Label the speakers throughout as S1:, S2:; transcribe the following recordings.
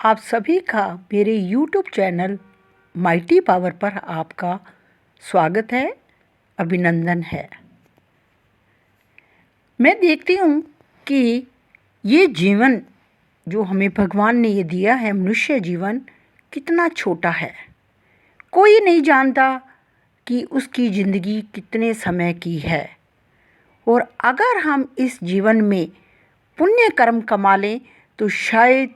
S1: आप सभी का मेरे YouTube चैनल माइटी पावर पर आपका स्वागत है, अभिनंदन है। मैं देखती हूँ कि ये जीवन जो हमें भगवान ने ये दिया है, मनुष्य जीवन, कितना छोटा है। कोई नहीं जानता कि उसकी ज़िंदगी कितने समय की है, और अगर हम इस जीवन में पुण्य कर्म कमा लें तो शायद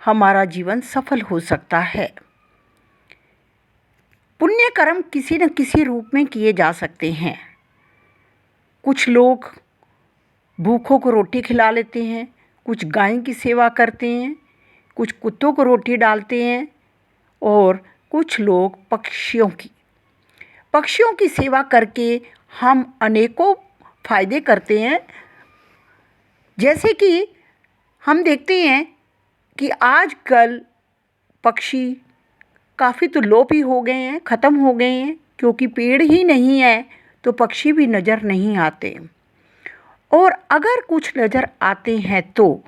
S1: हमारा जीवन सफल हो सकता है। पुण्य कर्म किसी न किसी रूप में किए जा सकते हैं। कुछ लोग भूखों को रोटी खिला लेते हैं, कुछ गाय की सेवा करते हैं, कुछ कुत्तों को रोटी डालते हैं, और कुछ लोग पक्षियों की सेवा करके हम अनेकों फ़ायदे करते हैं। जैसे कि हम देखते हैं कि आजकल पक्षी काफ़ी तो लोप ही हो गए हैं, ख़त्म हो गए हैं, क्योंकि पेड़ ही नहीं है तो पक्षी भी नज़र नहीं आते। और अगर कुछ नज़र आते हैं तो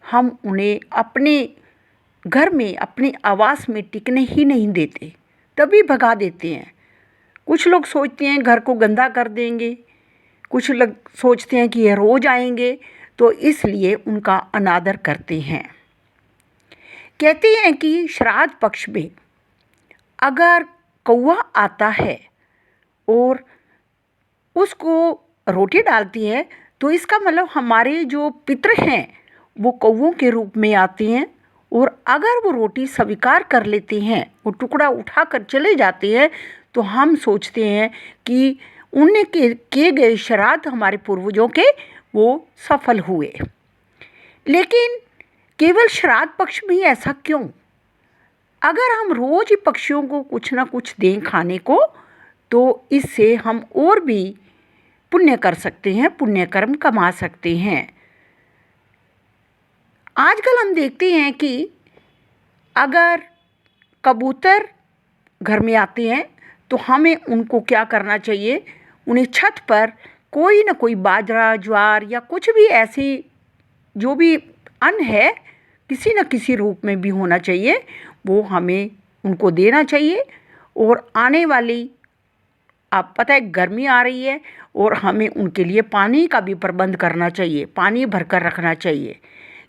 S1: हम उन्हें अपने घर में, अपने आवास में टिकने ही नहीं देते, तभी भगा देते हैं। कुछ लोग सोचते हैं घर को गंदा कर देंगे, कुछ लोग सोचते हैं कि ये रोज़ आएंगे, तो इसलिए उनका अनादर करते हैं। कहते हैं कि श्राद्ध पक्ष में अगर कौवा आता है और उसको रोटी डालती है तो इसका मतलब हमारे जो पितृ हैं वो कौवों के रूप में आते हैं, और अगर वो रोटी स्वीकार कर लेते हैं, वो टुकड़ा उठा कर चले जाते हैं, तो हम सोचते हैं कि उनके किए गए श्राद्ध हमारे पूर्वजों के वो सफल हुए। लेकिन केवल श्राद्ध पक्ष में ही ऐसा क्यों? अगर हम रोज़ ही पक्षियों को कुछ ना कुछ दें खाने को, तो इससे हम और भी पुण्य कर सकते हैं, पुण्य कर्म कमा सकते हैं। आजकल हम देखते हैं कि अगर कबूतर घर में आते हैं तो हमें उनको क्या करना चाहिए, उन्हें छत पर कोई ना कोई बाजरा, ज्वार या कुछ भी ऐसी जो भी अन्न है, किसी न किसी रूप में भी होना चाहिए, वो हमें उनको देना चाहिए। और आने वाली, आप पता है गर्मी आ रही है, और हमें उनके लिए पानी का भी प्रबंध करना चाहिए, पानी भरकर रखना चाहिए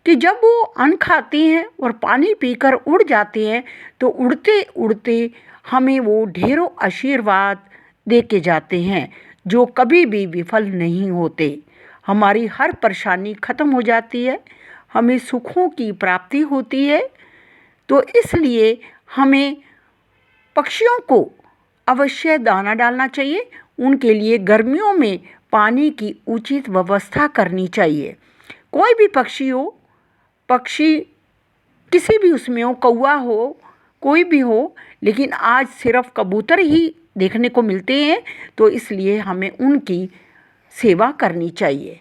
S1: कि जब वो अन्न खाते हैं और पानी पीकर उड़ जाते हैं तो उड़ते उड़ते हमें वो ढेरों आशीर्वाद दे के जाते हैं, जो कभी भी विफल नहीं होते। हमारी हर परेशानी ख़त्म हो जाती है, हमें सुखों की प्राप्ति होती है। तो इसलिए हमें पक्षियों को अवश्य दाना डालना चाहिए, उनके लिए गर्मियों में पानी की उचित व्यवस्था करनी चाहिए। कोई भी पक्षी हो, पक्षी किसी भी उसमें हो, कौवा हो, कोई भी हो, लेकिन आज सिर्फ कबूतर ही देखने को मिलते हैं, तो इसलिए हमें उनकी सेवा करनी चाहिए।